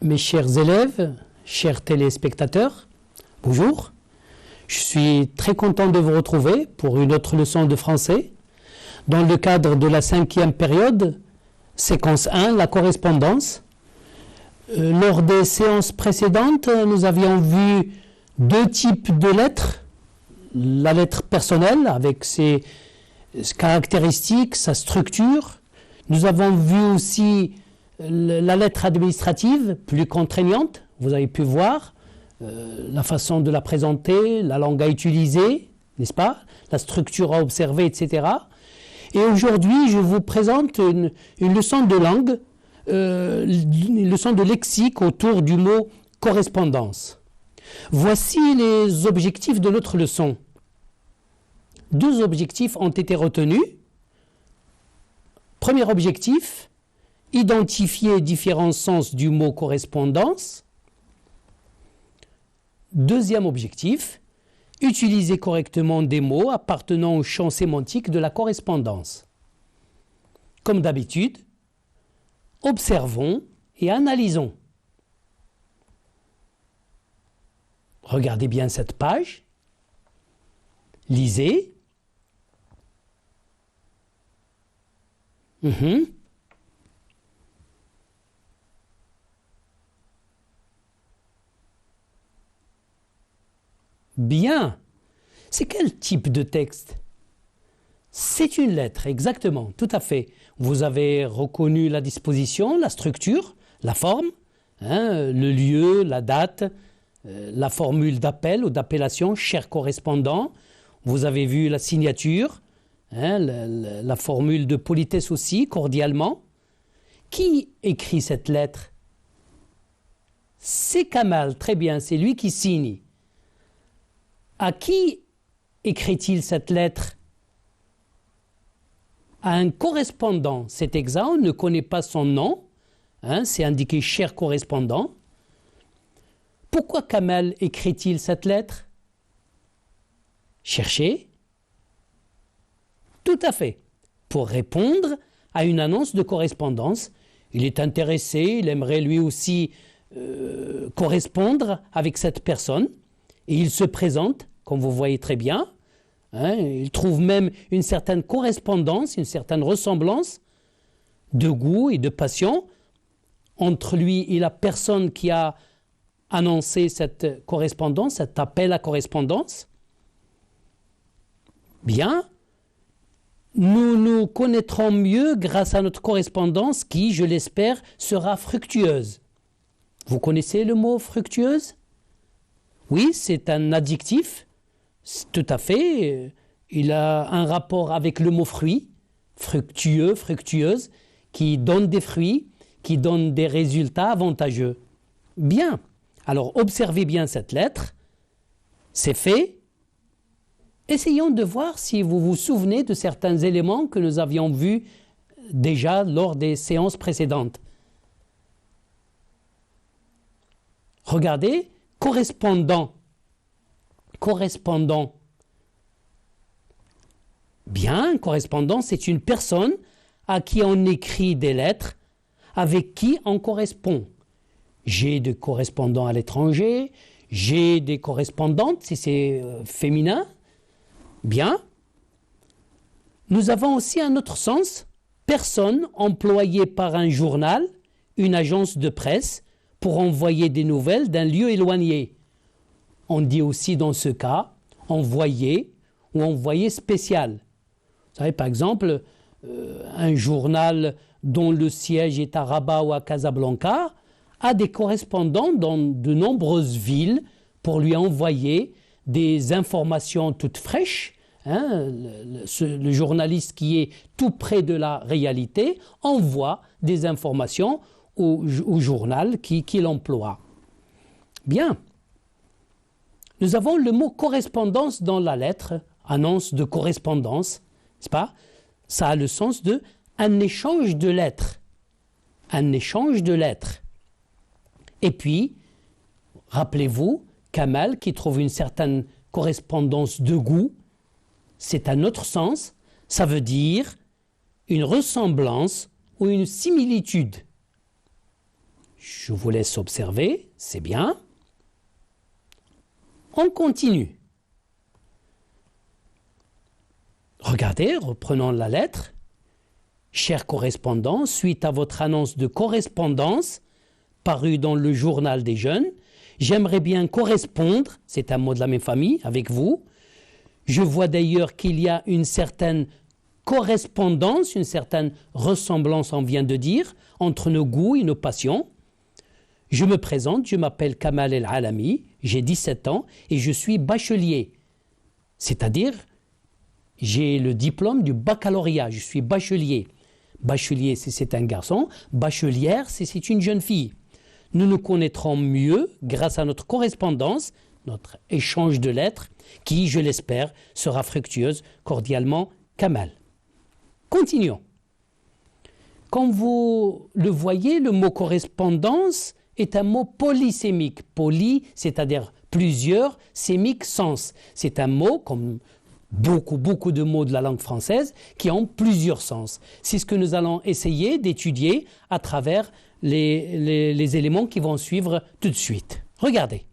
Mes chers élèves, chers téléspectateurs, bonjour. Je suis très content de vous retrouver pour une autre leçon de français dans le cadre de la 5e période, séquence 1, la correspondance. Lors des séances précédentes, nous avions vu deux types de lettres. La lettre personnelle avec ses caractéristiques, sa structure. Nous avons vu aussi la lettre administrative, plus contraignante. Vous avez pu voir la façon de la présenter, la langue à utiliser, n'est-ce pas? La structure à observer, etc. Et aujourd'hui, je vous présente une leçon de langue, une leçon de lexique autour du mot correspondance. Voici les objectifs de notre leçon. Deux objectifs ont été retenus. Premier objectif, identifier différents sens du mot correspondance. Deuxième objectif, utiliser correctement des mots appartenant au champ sémantique de la correspondance. Comme d'habitude, observons et analysons. Regardez bien cette page. Lisez. Bien. C'est quel type de texte? C'est une lettre, exactement, tout à fait. Vous avez reconnu la disposition, la structure, la forme, le lieu, la date, la formule d'appel ou d'appellation, cher correspondant. Vous avez vu la signature, la formule de politesse aussi, cordialement. Qui écrit cette lettre? C'est Kamal, très bien, c'est lui qui signe. À qui écrit-il cette lettre? À un correspondant. C'est exact, on ne connaît pas son nom, c'est indiqué cher correspondant. Pourquoi Kamal écrit-il cette lettre? Cherchez. Tout à fait. Pour répondre à une annonce de correspondance, il est intéressé, il aimerait lui aussi correspondre avec cette personne et il se présente, comme vous voyez très bien. Il trouve même une certaine correspondance, une certaine ressemblance de goût et de passion entre lui et la personne qui a annoncé cette correspondance, cet appel à correspondance. Bien, nous nous connaîtrons mieux grâce à notre correspondance qui, je l'espère, sera fructueuse. Vous connaissez le mot fructueuse? Oui, c'est un adjectif. Tout à fait, il a un rapport avec le mot fruit, fructueux, fructueuse, qui donne des fruits, qui donne des résultats avantageux. Bien, alors observez bien cette lettre, c'est fait. Essayons de voir si vous vous souvenez de certains éléments que nous avions vus déjà lors des séances précédentes. Regardez, correspondant. Correspondant. Bien, correspondant, c'est une personne à qui on écrit des lettres, avec qui on correspond. J'ai des correspondants à l'étranger, j'ai des correspondantes, si c'est féminin. Bien. Nous avons aussi un autre sens, personne employée par un journal, une agence de presse, pour envoyer des nouvelles d'un lieu éloigné. On dit aussi dans ce cas envoyé ou envoyé spécial. Vous savez, par exemple, un journal dont le siège est à Rabat ou à Casablanca a des correspondants dans de nombreuses villes pour lui envoyer des informations toutes fraîches. Le journaliste qui est tout près de la réalité envoie des informations au journal qu'il emploie. Bien. Nous avons le mot correspondance dans la lettre, annonce de correspondance, n'est-ce pas? Ça a le sens de un échange de lettres. Un échange de lettres. Et puis, rappelez-vous, Kamal qui trouve une certaine correspondance de goût, c'est un autre sens, ça veut dire une ressemblance ou une similitude. Je vous laisse observer, c'est bien. On continue. Regardez, reprenons la lettre. Cher correspondant, suite à votre annonce de correspondance parue dans le journal des jeunes, j'aimerais bien correspondre, c'est un mot de la même famille, avec vous. Je vois d'ailleurs qu'il y a une certaine correspondance, une certaine ressemblance, on vient de dire, entre nos goûts et nos passions. Je me présente, je m'appelle Kamal El Alami, j'ai 17 ans et je suis bachelier. C'est-à-dire, j'ai le diplôme du baccalauréat, je suis bachelier. Bachelier, c'est un garçon, bachelière, c'est une jeune fille. Nous nous connaîtrons mieux grâce à notre correspondance, notre échange de lettres, qui, je l'espère, sera fructueuse. Cordialement, Kamal. Continuons. Comme vous le voyez, le mot correspondance est un mot polysémique. Poly, c'est-à-dire plusieurs, sémique, sens. C'est un mot, comme beaucoup de mots de la langue française, qui ont plusieurs sens. C'est ce que nous allons essayer d'étudier à travers les éléments qui vont suivre tout de suite. Regardez.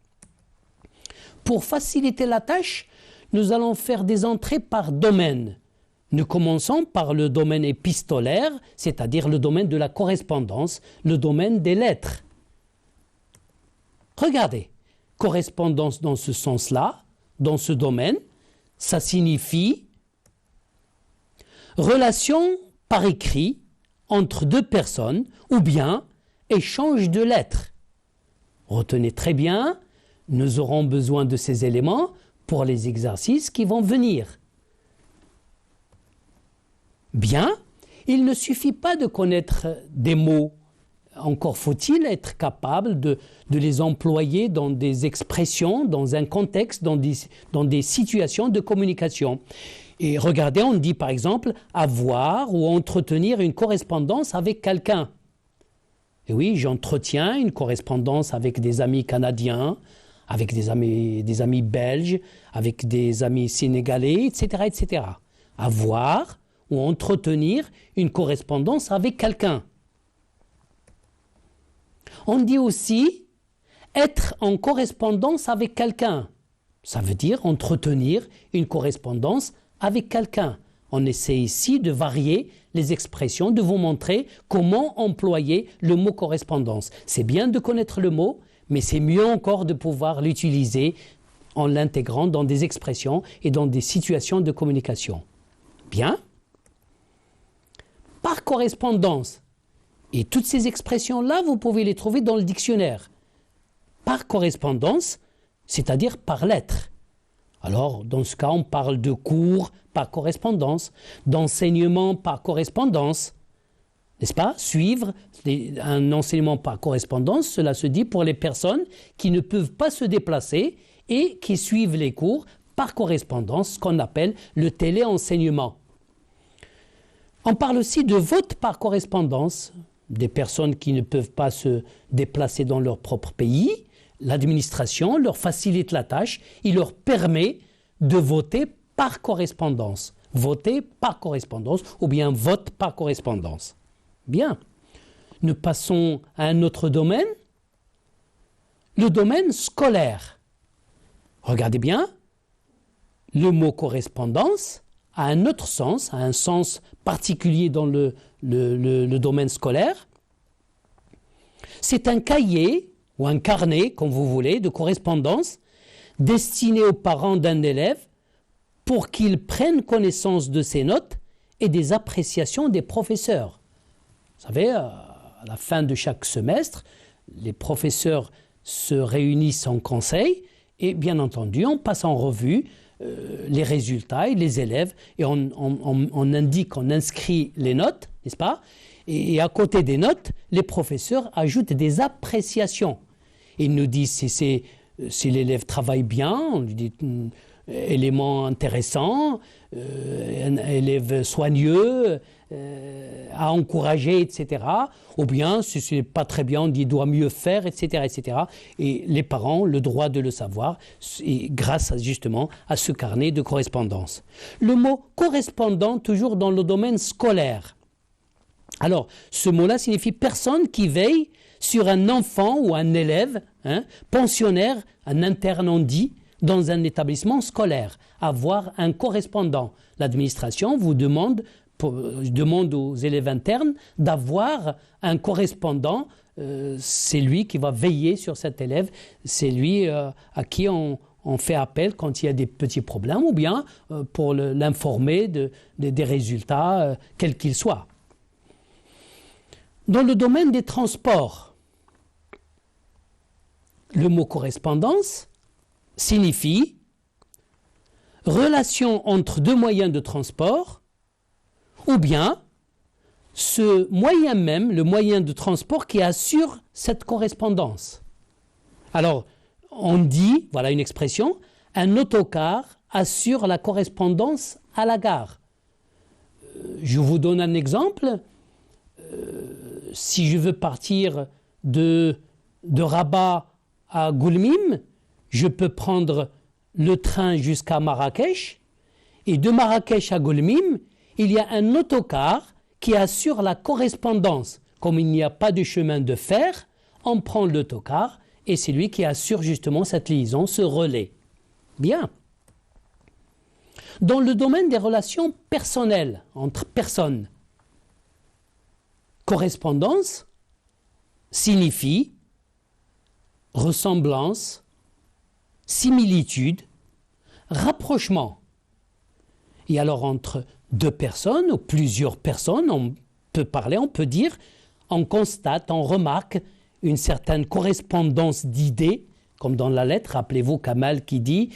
Pour faciliter la tâche, nous allons faire des entrées par domaine. Nous commençons par le domaine épistolaire, c'est-à-dire le domaine de la correspondance, le domaine des lettres. Regardez, correspondance dans ce sens-là, dans ce domaine, ça signifie relation par écrit entre deux personnes ou bien échange de lettres. Retenez très bien, nous aurons besoin de ces éléments pour les exercices qui vont venir. Bien, il ne suffit pas de connaître des mots. Encore faut-il être capable de les employer dans des expressions, dans un contexte, dans des situations de communication. Et regardez, on dit par exemple avoir ou entretenir une correspondance avec quelqu'un. Et oui, j'entretiens une correspondance avec des amis canadiens, avec des amis belges, avec des amis sénégalais, etc., etc. Avoir ou entretenir une correspondance avec quelqu'un. On dit aussi être en correspondance avec quelqu'un. Ça veut dire entretenir une correspondance avec quelqu'un. On essaie ici de varier les expressions, de vous montrer comment employer le mot correspondance. C'est bien de connaître le mot, mais c'est mieux encore de pouvoir l'utiliser en l'intégrant dans des expressions et dans des situations de communication. Bien. Par correspondance. Et toutes ces expressions-là, vous pouvez les trouver dans le dictionnaire. Par correspondance, c'est-à-dire par lettre. Alors, dans ce cas, on parle de cours par correspondance, d'enseignement par correspondance. N'est-ce pas? Suivre un enseignement par correspondance, cela se dit pour les personnes qui ne peuvent pas se déplacer et qui suivent les cours par correspondance, ce qu'on appelle le téléenseignement. On parle aussi de vote par correspondance, des personnes qui ne peuvent pas se déplacer dans leur propre pays. L'administration leur facilite la tâche, il leur permet de voter par correspondance. Voter par correspondance ou bien vote par correspondance. Bien. Nous passons à un autre domaine, le domaine scolaire. Regardez bien, le mot correspondance a un autre sens, a un sens particulier dans le domaine scolaire. C'est un cahier ou un carnet, comme vous voulez, de correspondance destiné aux parents d'un élève pour qu'ils prennent connaissance de ses notes et des appréciations des professeurs. Vous savez, à la fin de chaque semestre, les professeurs se réunissent en conseil et bien entendu, on passe en revue les résultats et les élèves et on indique, on inscrit les notes, n'est-ce pas? Et à côté des notes, les professeurs ajoutent des appréciations. Ils nous disent si l'élève travaille bien, on lui dit élément intéressant, élève soigneux, à encourager, etc. Ou bien, si ce n'est pas très bien, on dit doit mieux faire, etc., etc. Et les parents ont le droit de le savoir, et grâce justement à ce carnet de correspondance. Le mot correspondant, toujours dans le domaine scolaire. Alors, ce mot-là signifie personne qui veille sur un enfant ou un élève, pensionnaire, un interne on dit, dans un établissement scolaire, avoir un correspondant. L'administration vous demande aux élèves internes d'avoir un correspondant. C'est lui qui va veiller sur cet élève, c'est lui à qui on fait appel quand il y a des petits problèmes ou bien pour l'informer des résultats, quels qu'ils soient. Dans le domaine des transports, le mot correspondance signifie relation entre deux moyens de transport ou bien ce moyen même, le moyen de transport qui assure cette correspondance. Alors, on dit, voilà une expression, un autocar assure la correspondance à la gare. Je vous donne un exemple. Si je veux partir de Rabat à Goulmim, je peux prendre le train jusqu'à Marrakech et de Marrakech à Goulmim, il y a un autocar qui assure la correspondance. Comme il n'y a pas de chemin de fer, on prend l'autocar et c'est lui qui assure justement cette liaison, ce relais. Bien. Dans le domaine des relations personnelles, entre personnes, correspondance signifie ressemblance, similitude, rapprochement. Et alors entre deux personnes ou plusieurs personnes, on peut dire, on constate, on remarque une certaine correspondance d'idées, comme dans la lettre, rappelez-vous Kamal qui dit,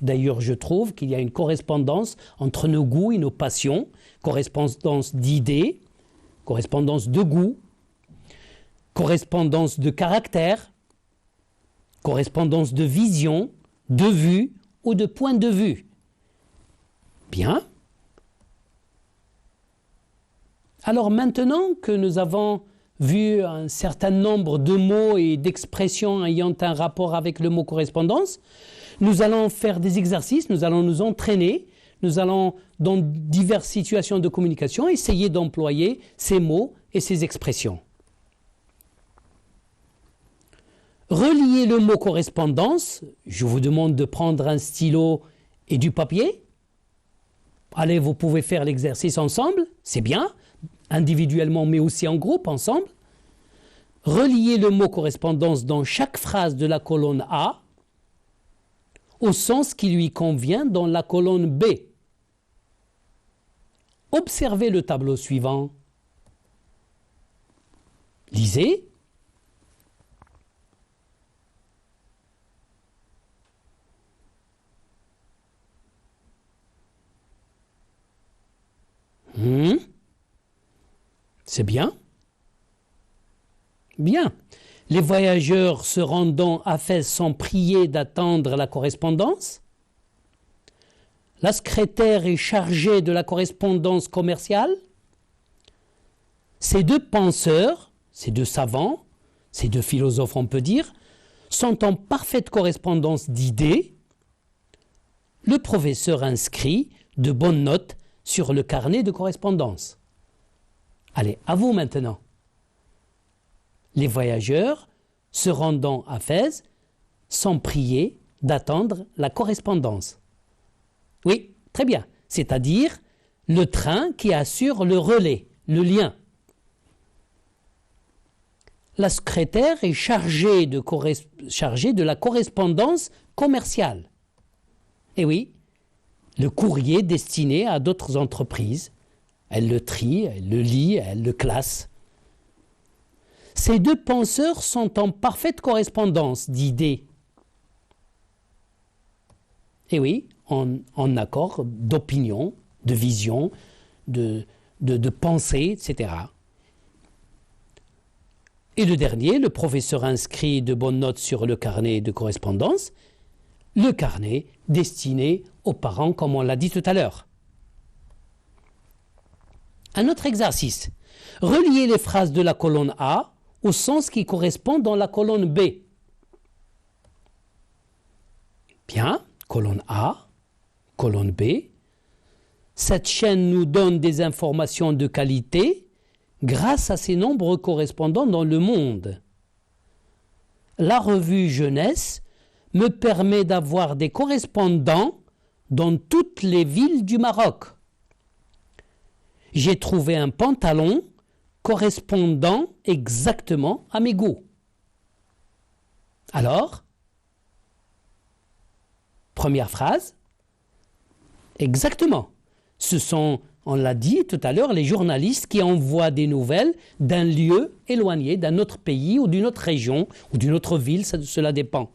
d'ailleurs je trouve qu'il y a une correspondance entre nos goûts et nos passions, correspondance d'idées, correspondance de goût, correspondance de caractère, correspondance de vision, de vue ou de point de vue. Bien. Alors maintenant que nous avons vu un certain nombre de mots et d'expressions ayant un rapport avec le mot correspondance, nous allons faire des exercices, nous allons nous entraîner, nous allons dans diverses situations de communication essayer d'employer ces mots et ces expressions. Relier le mot correspondance, je vous demande de prendre un stylo et du papier. Allez, vous pouvez faire l'exercice ensemble, c'est bien, individuellement mais aussi en groupe, ensemble. Relier le mot correspondance dans chaque phrase de la colonne A au sens qui lui convient dans la colonne B. Observez le tableau suivant. Lisez. C'est bien. Bien. Les voyageurs se rendant à Fès sont priés d'attendre la correspondance. La secrétaire est chargée de la correspondance commerciale. Ces deux penseurs, ces deux savants, ces deux philosophes on peut dire, sont en parfaite correspondance d'idées. Le professeur inscrit de bonnes notes sur le carnet de correspondance. Allez, à vous maintenant. Les voyageurs se rendant à Fès sont priés d'attendre la correspondance. Oui, très bien. C'est-à-dire le train qui assure le relais, le lien. La secrétaire est chargée de la correspondance commerciale. Et oui, le courrier destiné à d'autres entreprises. Elle le trie, elle le lit, elle le classe. Ces deux penseurs sont en parfaite correspondance d'idées. Et oui, en accord d'opinion, de vision, de pensée, etc. Et le dernier, le professeur inscrit de bonnes notes sur le carnet de correspondance, le carnet destiné aux parents, comme on l'a dit tout à l'heure. Un autre exercice. Relier les phrases de la colonne A au sens qui correspond dans la colonne B. Bien, colonne A, colonne B. Cette chaîne nous donne des informations de qualité, grâce à ses nombreux correspondants dans le monde. La revue Jeunesse me permet d'avoir des correspondants dans toutes les villes du Maroc. J'ai trouvé un pantalon correspondant exactement à mes goûts. Alors, première phrase, exactement. Ce sont, on l'a dit tout à l'heure, les journalistes qui envoient des nouvelles d'un lieu éloigné, d'un autre pays ou d'une autre région ou d'une autre ville, cela dépend.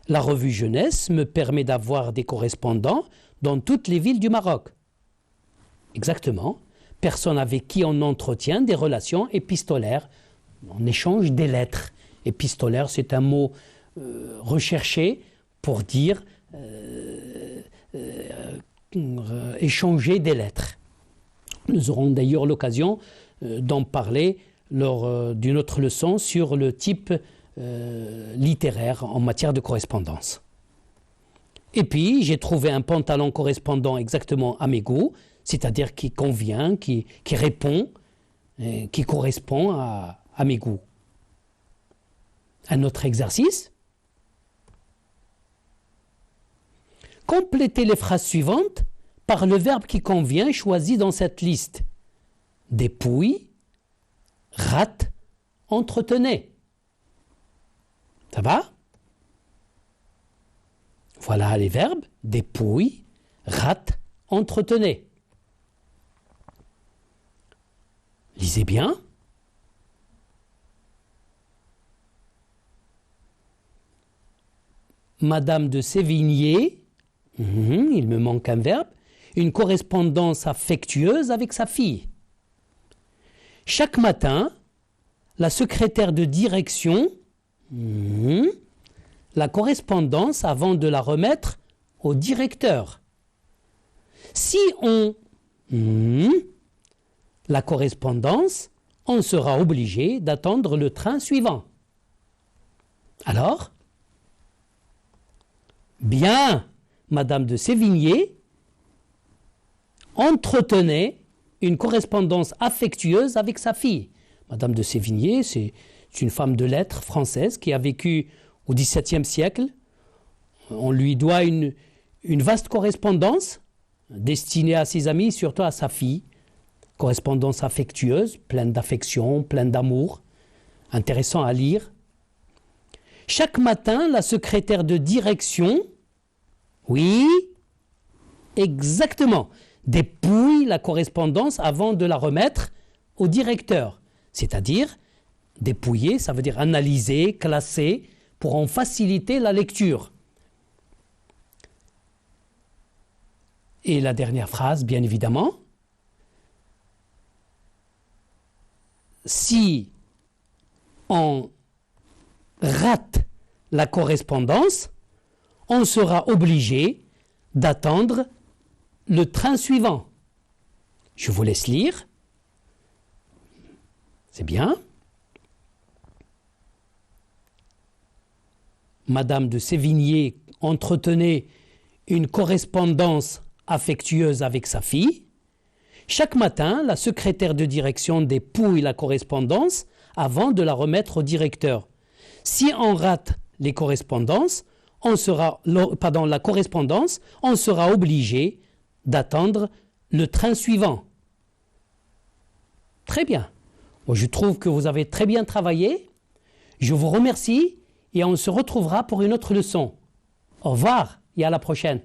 La revue Jeunesse me permet d'avoir des correspondants dans toutes les villes du Maroc. Exactement. Personne avec qui on entretient des relations épistolaires. On échange des lettres. Épistolaire, c'est un mot recherché pour dire échanger des lettres. Nous aurons d'ailleurs l'occasion d'en parler lors d'une autre leçon sur le type littéraire en matière de correspondance. Et puis, j'ai trouvé un pantalon correspondant exactement à mes goûts, c'est-à-dire qui convient, qui répond, qui correspond à mes goûts. Un autre exercice. Complétez les phrases suivantes par le verbe qui convient choisi dans cette liste. Dépouille, rate, entretenez. Ça va? Voilà les verbes. Dépouille, rate, entretenez. Lisez bien. Madame de Sévigné, il me manque un verbe, une correspondance affectueuse avec sa fille. Chaque matin, la secrétaire de direction, la correspondance avant de la remettre au directeur. Si on la correspondance, on sera obligé d'attendre le train suivant. Alors, bien, Madame de Sévigné entretenait une correspondance affectueuse avec sa fille. Madame de Sévigné, c'est une femme de lettres française qui a vécu au XVIIe siècle. On lui doit une vaste correspondance destinée à ses amis, surtout à sa fille. Correspondance affectueuse, pleine d'affection, pleine d'amour, intéressant à lire. Chaque matin, la secrétaire de direction, oui, exactement, dépouille la correspondance avant de la remettre au directeur. C'est-à-dire, dépouiller, ça veut dire analyser, classer, pour en faciliter la lecture. Et la dernière phrase, bien évidemment, si on rate la correspondance, on sera obligé d'attendre le train suivant. Je vous laisse lire. C'est bien. Madame de Sévigné entretenait une correspondance affectueuse avec sa fille. Chaque matin, la secrétaire de direction dépouille la correspondance avant de la remettre au directeur. Si on rate les correspondances, la correspondance, on sera obligé d'attendre le train suivant. Très bien. Je trouve que vous avez très bien travaillé. Je vous remercie et on se retrouvera pour une autre leçon. Au revoir et à la prochaine.